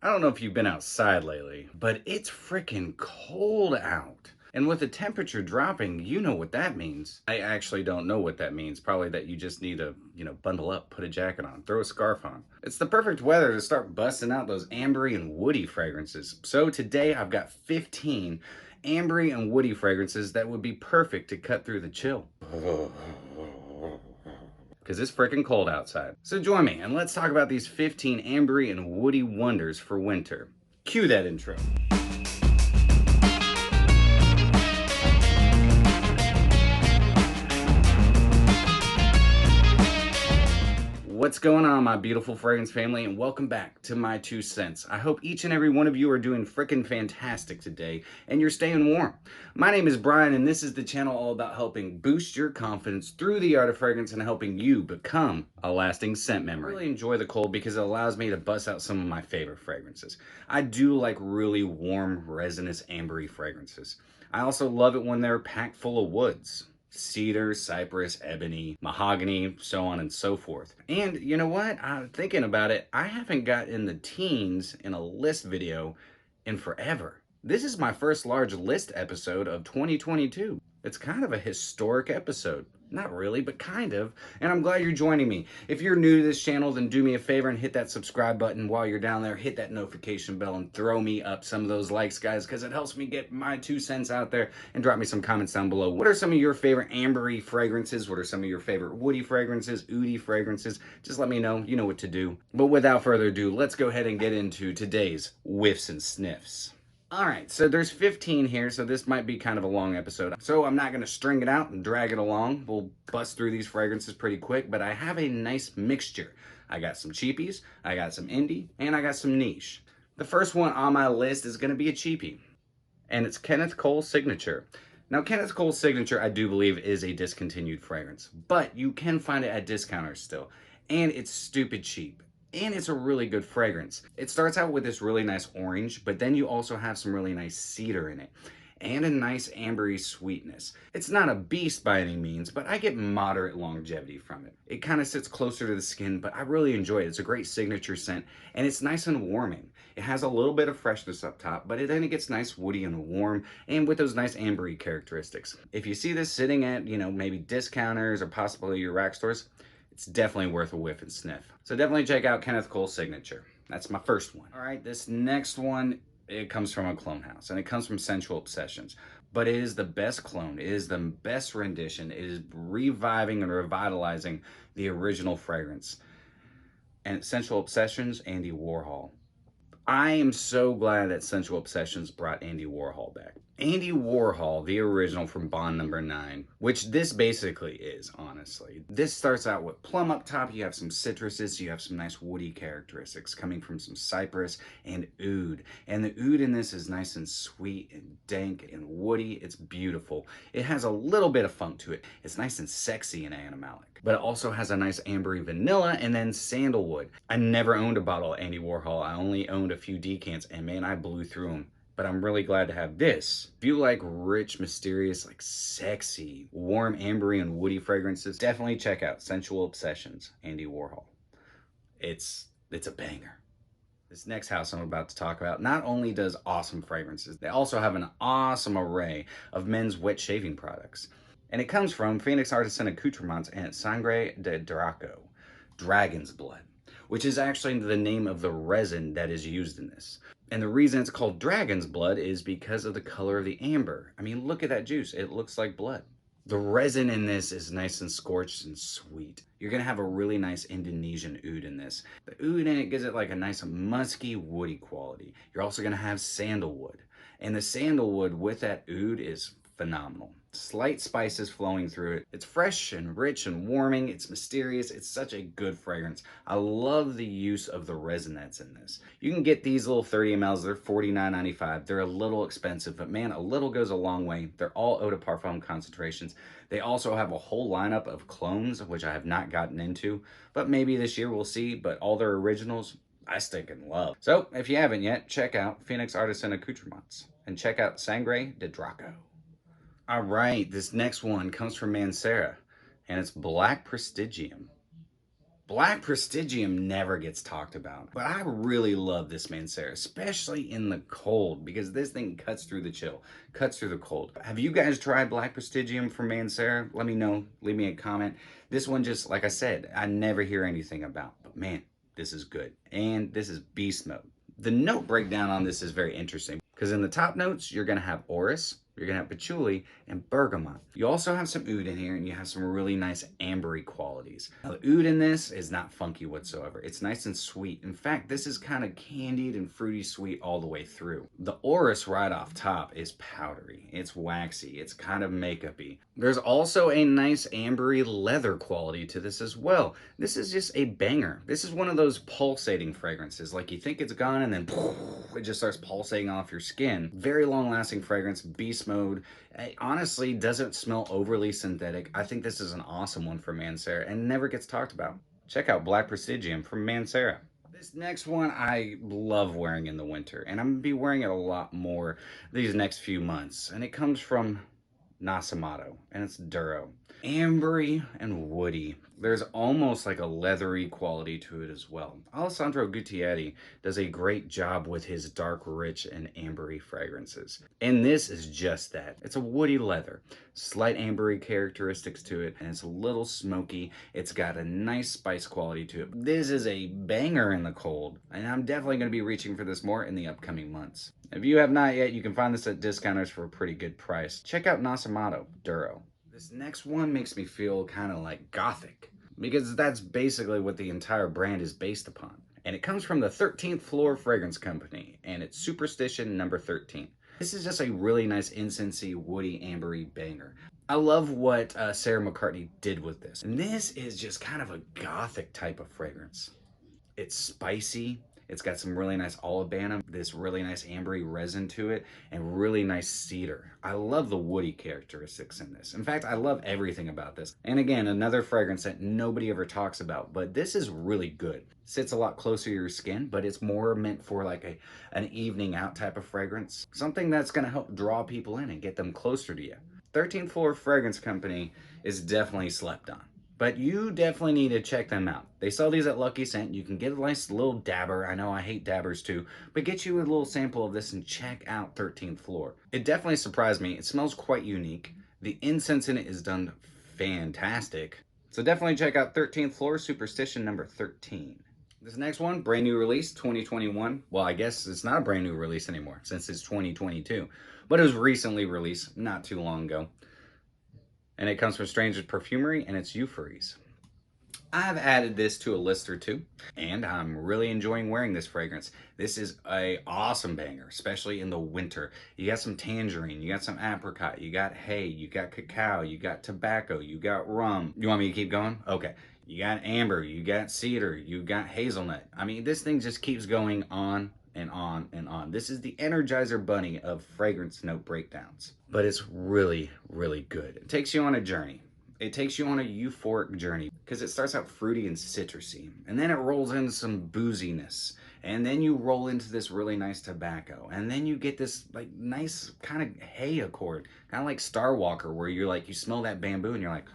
I don't know if you've been outside lately, but it's freaking cold out. And with the temperature dropping, you know what that means. I actually don't know what that means. Probably that you just need to, bundle up, put a jacket on, throw a scarf on. It's the perfect weather to start busting out those ambery and woody fragrances. So today I've got 15 ambery and woody fragrances that would be perfect to cut through the chill. Because it's freaking cold outside. So join me and let's talk about these 15 ambery and woody wonders for winter. Cue that intro. What's going on, my beautiful fragrance family, and welcome back to My 2 Cents. I hope each and every one of you are doing frickin' fantastic today and you're staying warm. My name is Brian, and this is the channel all about helping boost your confidence through the art of fragrance and helping you become a lasting scent memory. I really enjoy the cold because it allows me to bust out some of my favorite fragrances. I do like really warm, resinous, ambery fragrances. I also love it when they're packed full of woods. Cedar, cypress, ebony, mahogany, so on and so forth. And you know what? I'm thinking about it. I haven't got in the teens in a list video in forever. This is my first large list episode of 2022. It's kind of a historic episode. Not really, but kind of. And I'm glad you're joining me. If you're new to this channel, then do me a favor and hit that subscribe button while you're down there. Hit that notification bell and throw me up some of those likes, guys, because it helps me get my 2 cents out there. And drop me some comments down below. What are some of your favorite ambery fragrances? What are some of your favorite woody fragrances, oody fragrances? Just let me know. You know what to do. But without further ado, let's go ahead and get into today's whiffs and sniffs. Alright, so there's 15 here, so this might be kind of a long episode. So I'm not going to string it out and drag it along. We'll bust through these fragrances pretty quick, but I have a nice mixture. I got some cheapies, I got some indie, and I got some niche. The first one on my list is going to be a cheapie, and it's Kenneth Cole's Signature. Now, Kenneth Cole's Signature, I do believe, is a discontinued fragrance, but you can find it at discounters still, and it's stupid cheap. And it's a really good fragrance. It starts out with this really nice orange, but then you also have some really nice cedar in it and a nice ambery sweetness. It's not a beast by any means, but I get moderate longevity from it. It kind of sits closer to the skin, but I really enjoy it. It's a great signature scent, and it's nice and warming. It has a little bit of freshness up top, but then it gets nice woody and warm, and with those nice ambery characteristics. If you see this sitting at, maybe discounters or possibly your rack stores, it's definitely worth a whiff and sniff. So definitely check out Kenneth Cole's Signature. That's my first one. All right, this next one, it comes from a clone house, and it comes from Sensual Obsessions. But it is the best clone. It is the best rendition. It is reviving and revitalizing the original fragrance. And Sensual Obsessions, Andy Warhol. I am so glad that Sensual Obsessions brought Andy Warhol back. Andy Warhol, the original from Bond Number 9, which this basically is, honestly. This starts out with plum up top, you have some citruses, you have some nice woody characteristics coming from some cypress and oud. And the oud in this is nice and sweet and dank and woody. It's beautiful. It has a little bit of funk to it. It's nice and sexy and animalic. But it also has a nice ambery vanilla and then sandalwood. I never owned a bottle of Andy Warhol. I only owned a few decants, and man, I blew through them. But I'm really glad to have this. If you like rich, mysterious, like sexy, warm, ambery, and woody fragrances, definitely check out Sensual Obsessions, Andy Warhol. It's a banger. This next house I'm about to talk about not only does awesome fragrances, they also have an awesome array of men's wet shaving products. And it comes from Phoenix Artisan Accoutrements and Sangre de Draco, Dragon's Blood, which is actually the name of the resin that is used in this. And the reason it's called Dragon's Blood is because of the color of the amber. I mean, look at that juice. It looks like blood. The resin in this is nice and scorched and sweet. You're gonna have a really nice Indonesian oud in this. The oud in it gives it like a nice musky, woody quality. You're also gonna have sandalwood. And the sandalwood with that oud is phenomenal. Slight spices flowing through it. It's fresh and rich and warming. It's mysterious. It's such a good fragrance. I love the use of the resin that's in this. You can get these little 30 mLs. They're $49.95. They're a little expensive, but man, a little goes a long way. They're all eau de parfum concentrations. They also have a whole lineup of clones, which I have not gotten into, but maybe this year we'll see. But all their originals, I stinking love. So if you haven't yet, check out Phoenix Artisan Accoutrements and check out Sangre de Draco. All right, this next one comes from MANCERA, and it's Black Prestigium. Black Prestigium never gets talked about, but I really love this MANCERA, especially in the cold, because this thing cuts through the chill, cuts through the cold. Have you guys tried Black Prestigium from MANCERA? Let me know, leave me a comment. This one, just like I said, I never hear anything about, but man, this is good. And this is beast mode. The note breakdown on this is very interesting, because in the top notes, you're gonna have orris, you're gonna have patchouli, and bergamot. You also have some oud in here, and you have some really nice ambery qualities. Now, the oud in this is not funky whatsoever. It's nice and sweet. In fact, this is kind of candied and fruity sweet all the way through. The orris right off top is powdery. It's waxy. It's kind of makeup-y. There's also a nice ambery leather quality to this as well. This is just a banger. This is one of those pulsating fragrances. Like, you think it's gone, and then it just starts pulsating off your skin. Very long-lasting fragrance, beast mode. It honestly doesn't smell overly synthetic. I think this is an awesome one for MANCERA and never gets talked about. Check out Black Prestigium from MANCERA. This next one I love wearing in the winter, and I'm gonna be wearing it a lot more these next few months. And it comes from Nasomatto, and it's Duro. Ambery and woody. There's almost like a leathery quality to it as well. Alessandro Gutierrez does a great job with his dark, rich, and ambery fragrances. And this is just that. It's a woody leather. Slight ambery characteristics to it, and it's a little smoky. It's got a nice spice quality to it. This is a banger in the cold, and I'm definitely going to be reaching for this more in the upcoming months. If you have not yet, you can find this at discounters for a pretty good price. Check out Nasomatto Duro. This next one makes me feel kind of like gothic, because that's basically what the entire brand is based upon. And it comes from the 13th Floor Fragrance Company, and it's Superstition number 13. This is just a really nice incensey, woody, ambery banger. I love what Sarah McCartney did with this. And this is just kind of a gothic type of fragrance. It's spicy. It's got some really nice olibanum, this really nice ambery resin to it, and really nice cedar. I love the woody characteristics in this. In fact, I love everything about this. And again, another fragrance that nobody ever talks about, but this is really good. Sits a lot closer to your skin, but it's more meant for like an evening out type of fragrance. Something that's gonna help draw people in and get them closer to you. 13th Floor Fragrance Company is definitely slept on, but you definitely need to check them out. They sell these at Lucky Scent. You can get a nice little dabber. I know I hate dabbers too, but get you a little sample of this and check out 13th Floor. It definitely surprised me. It smells quite unique. The incense in it is done fantastic. So definitely check out 13th Floor Superstition number 13. This next one, brand new release, 2021. Well, I guess it's not a brand new release anymore since it's 2022, but it was recently released not too long ago. And it comes from Stranger's Perfumerie, and it's EUPHORIES. I've added this to a list or two, and I'm really enjoying wearing this fragrance. This is a awesome banger, especially in the winter. You got some tangerine, you got some apricot, you got hay, you got cacao, you got tobacco, you got rum. You want me to keep going? Okay. You got amber, you got cedar, you got hazelnut. I mean, this thing just keeps going on and on and on. This is the Energizer Bunny of fragrance note breakdowns. But it's really, really good. It takes you on a journey. It takes you on a euphoric journey because it starts out fruity and citrusy, and then it rolls into some booziness, and then you roll into this really nice tobacco, and then you get this like nice kind of hay accord, kind of like Star Walker, where you're like, you smell that bamboo and you're like,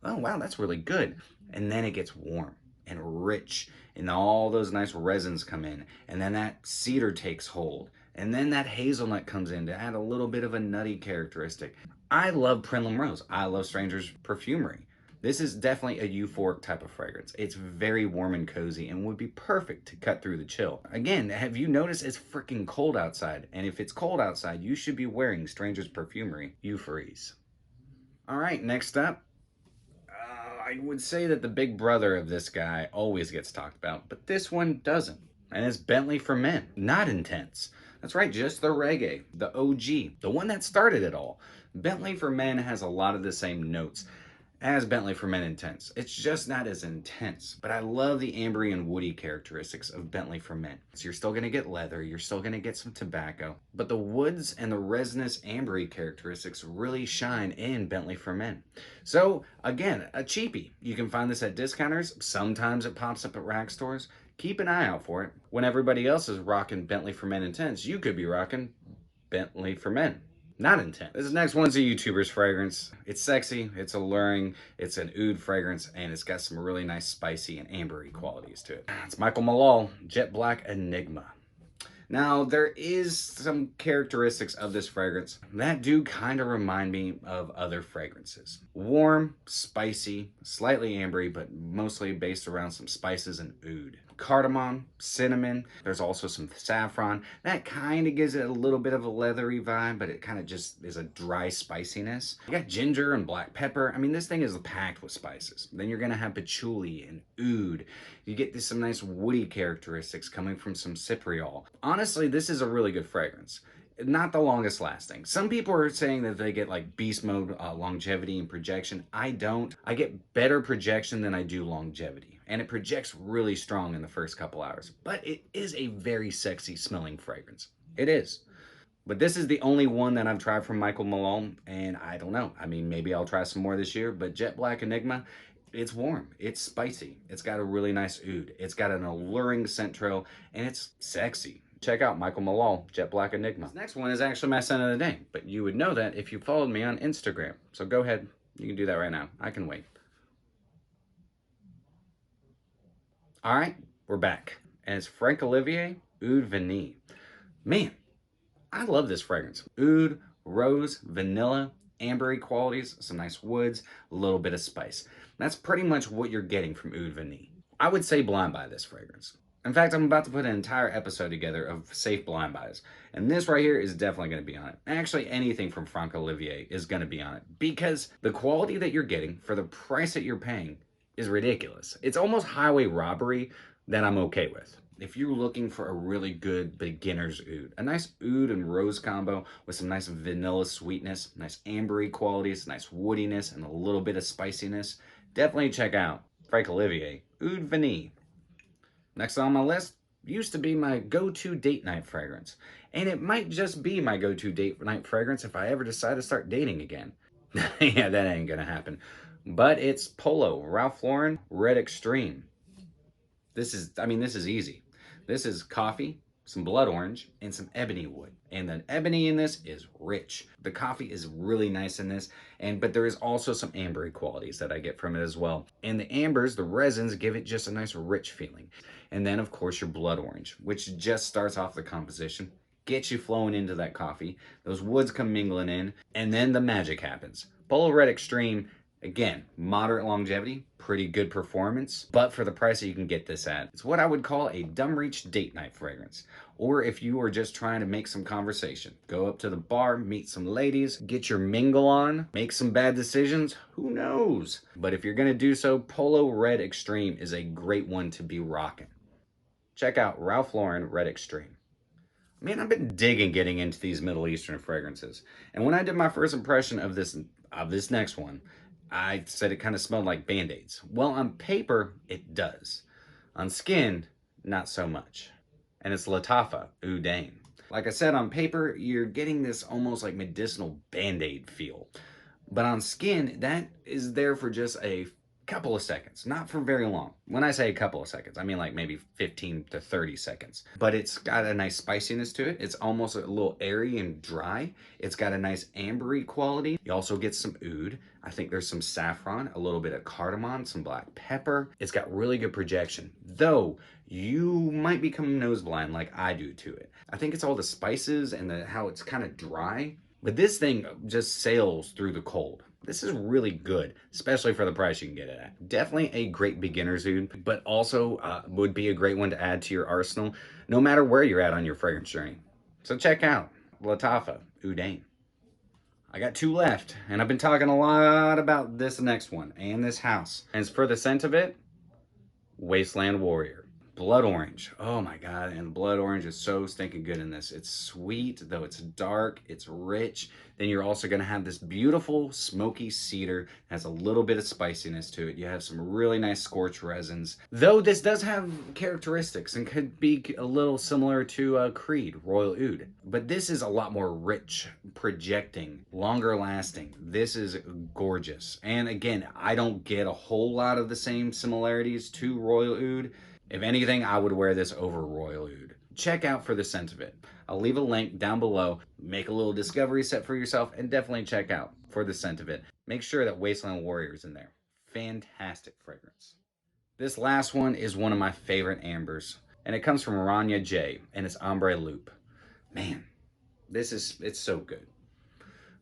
oh wow, that's really good. And then it gets warm and rich, and all those nice resins come in, and then that cedar takes hold, and then that hazelnut comes in to add a little bit of a nutty characteristic. I love Primrose Rose. I love Stranger's Perfumerie. This is definitely a euphoric type of fragrance. It's very warm and cozy and would be perfect to cut through the chill. Again, have you noticed it's freaking cold outside? And if it's cold outside, you should be wearing Stranger's Perfumerie EUPHORIES. All right, next up, I would say that the big brother of this guy always gets talked about, but this one doesn't. And it's Bentley for Men. Not intense. That's right, just the reggae, the OG, the one that started it all. Bentley for Men has a lot of the same notes as Bentley for Men Intense. It's just not as intense, but I love the ambery and woody characteristics of Bentley for Men. So you're still gonna get leather, you're still gonna get some tobacco, but the woods and the resinous ambery characteristics really shine in Bentley for Men. So again, a cheapie. You can find this at discounters. Sometimes it pops up at rack stores. Keep an eye out for it. When everybody else is rocking Bentley for Men Intense, you could be rocking Bentley for Men. not intent. This next one's a YouTuber's fragrance. It's sexy, it's alluring, it's an oud fragrance, and it's got some really nice spicy and ambery qualities to it. It's Michael Malol Jet Black Enigma. Now, there is some characteristics of this fragrance that do kind of remind me of other fragrances. Warm, spicy, slightly ambery, but mostly based around some spices and oud. Cardamom, cinnamon, there's also some saffron. That kind of gives it a little bit of a leathery vibe, but it kind of just is a dry spiciness. You got ginger and black pepper. I mean, this thing is packed with spices. Then you're gonna have patchouli and oud. You get some nice woody characteristics coming from some cypriol. Honestly, this is a really good fragrance. Not the longest lasting. Some people are saying that they get like beast mode longevity and projection. I don't. I get better projection than I do longevity. And it projects really strong in the first couple hours. But it is a very sexy smelling fragrance. It is. But this is the only one that I've tried from Michael Malone, and I don't know. I mean, maybe I'll try some more this year, but Jet Black Enigma, it's warm, it's spicy, it's got a really nice oud, it's got an alluring scent trail, and it's sexy. Check out Michael Malone Jet Black Enigma. This next one is actually my scent of the day, but you would know that if you followed me on Instagram. So go ahead, you can do that right now. I can wait. All right, we're back. And it's Frank Olivier Oud Vanille. Man, I love this fragrance. Oud, rose, vanilla, ambery qualities, some nice woods, a little bit of spice. That's pretty much what you're getting from Oud Vanille. I would say blind buy this fragrance. In fact, I'm about to put an entire episode together of safe blind buys. And this right here is definitely going to be on it. Actually, anything from Frank Olivier is going to be on it. Because the quality that you're getting for the price that you're paying is ridiculous. It's almost highway robbery that I'm okay with. If you're looking for a really good beginner's oud, a nice oud and rose combo with some nice vanilla sweetness, nice ambery qualities, nice woodiness, and a little bit of spiciness, definitely check out Frank Olivier Oud Vanille. Next on my list used to be my go-to date night fragrance. And it might just be my go-to date night fragrance if I ever decide to start dating again. Yeah, that ain't gonna happen. But it's Polo Ralph Lauren Red Extreme. This is easy. This is coffee, some blood orange, and some ebony wood. And the ebony in this is rich. The coffee is really nice in this, but there is also some ambery qualities that I get from it as well. And the ambers, the resins, give it just a nice rich feeling. And then, of course, your blood orange, which just starts off the composition, gets you flowing into that coffee. Those woods come mingling in, and then the magic happens. Polo Red Extreme, again, moderate longevity, pretty good performance, but for the price that you can get this at, it's what I would call a dumb reach date night fragrance. Or if you are just trying to make some conversation, go up to the bar, meet some ladies, get your mingle on, make some bad decisions, who knows? But if you're gonna do so, Polo Red Extreme is a great one to be rocking. Check out Ralph Lauren Red Extreme. Man, I've been digging getting into these Middle Eastern fragrances. And when I did my first impression of this next one, I said it kind of smelled like Band-Aids. Well, on paper, it does. On skin, not so much. And it's Lattafa Udain. Like I said, on paper, you're getting this almost like medicinal Band-Aid feel. But on skin, that is there for just a couple of seconds, not for very long. When I say a couple of seconds, I mean like maybe 15 to 30 seconds. But it's got a nice spiciness to it. It's almost a little airy and dry. It's got a nice ambery quality. You also get some oud. I think there's some saffron, a little bit of cardamom, some black pepper. It's got really good projection, though you might become nose blind like I do to it. I think it's all the spices and how it's kind of dry. But this thing just sails through the cold. This is really good, especially for the price you can get it at. Definitely a great beginner's oud, but also would be a great one to add to your arsenal, no matter where you're at on your fragrance journey. So check out Lattafa Udain. I got two left, and I've been talking a lot about this next one and this house. And for the scent of it, Wasteland Warrior. Blood orange. Oh my God, and blood orange is so stinking good in this. It's sweet, though it's dark, it's rich. Then you're also gonna have this beautiful smoky cedar, has a little bit of spiciness to it. You have some really nice scorch resins. Though this does have characteristics and could be a little similar to Creed, Royal Oud. But this is a lot more rich, projecting, longer lasting. This is gorgeous. And again, I don't get a whole lot of the same similarities to Royal Oud. If anything, I would wear this over Royal Oud, check out for the scent of it. I'll leave a link down below. Make a little discovery set for yourself and definitely check out for the scent of it. Make sure that Wasteland Warrior is in there. Fantastic fragrance. This last one is one of my favorite ambers, and it comes from Rania J, and it's Ombre Loup. Man, it's so good.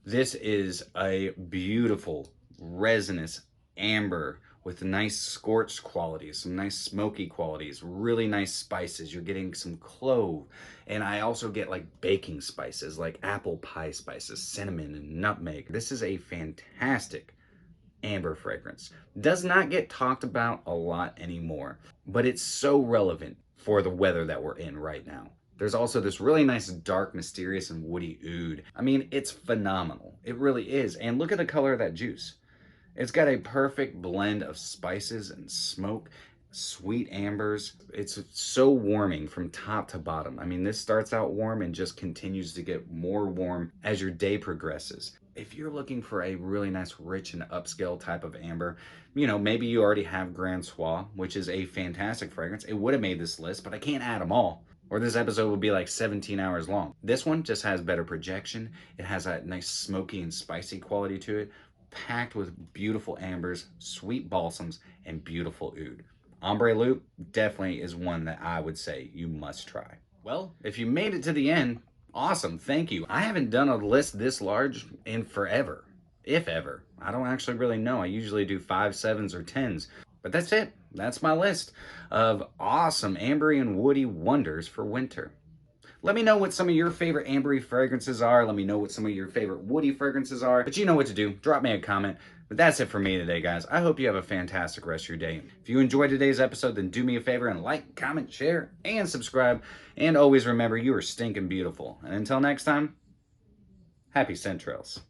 This is a beautiful resinous amber with nice scorched qualities, some nice smoky qualities, really nice spices. You're getting some clove, and I also get like baking spices, like apple pie spices, cinnamon and nutmeg. This is a fantastic amber fragrance. Does not get talked about a lot anymore, but it's so relevant for the weather that we're in right now. There's also this really nice dark, mysterious, and woody oud. I mean, it's phenomenal. It really is. And look at the color of that juice. It's got a perfect blend of spices and smoke, sweet ambers. It's so warming from top to bottom. I mean, this starts out warm and just continues to get more warm as your day progresses. If you're looking for a really nice, rich and upscale type of amber, you know, maybe you already have Grand Soir, which is a fantastic fragrance. It would have made this list, but I can't add them all, or this episode would be like 17 hours long. This one just has better projection. It has that nice smoky and spicy quality to it, packed with beautiful ambers, sweet balsams, and beautiful oud. Ombre Loup definitely is one that I would say you must try. Well, if you made it to the end, awesome, thank you. I haven't done a list this large in forever, if ever. I don't actually really know. I usually do 5, 7s, or 10s. But that's it. That's my list of awesome ambery and woody wonders for winter. Let me know what some of your favorite ambery fragrances are. Let me know what some of your favorite woody fragrances are. But you know what to do. Drop me a comment. But that's it for me today, guys. I hope you have a fantastic rest of your day. If you enjoyed today's episode, then do me a favor and like, comment, share, and subscribe. And always remember, you are stinking beautiful. And until next time, happy scent trails.